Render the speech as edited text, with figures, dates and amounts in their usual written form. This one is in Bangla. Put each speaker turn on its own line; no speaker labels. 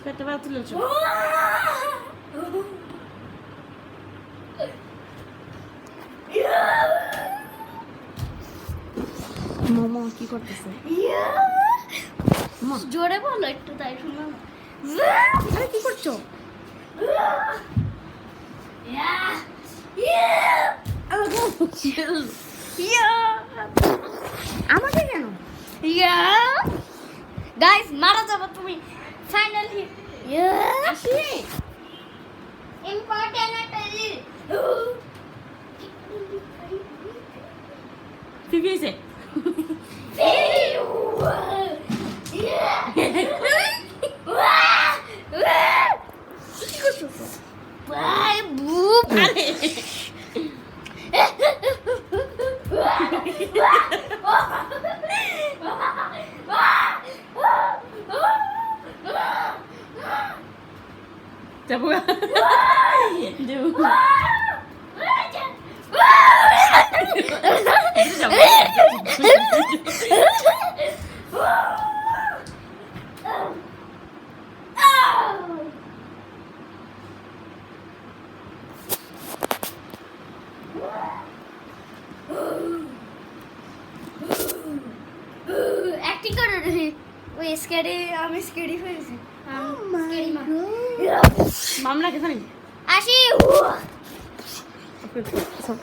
পেটে ব্যথা তুলেছো মামা কি করতেছে
জোরে বলো একটু তাই শুনলাম
আরে কি করছো আমাকে কেন
গাইস মারা যাবে তুমি ফাইনালি
আসি
ইম্পর্টেন্ট একটা
কি হয়েছে কি করছো আরে যাবো
অ্যাক্টিং করো রে ওই স্ক্যারি আমি স্ক্যারি হয়েছি
মামলা কে জানি
আসি
সব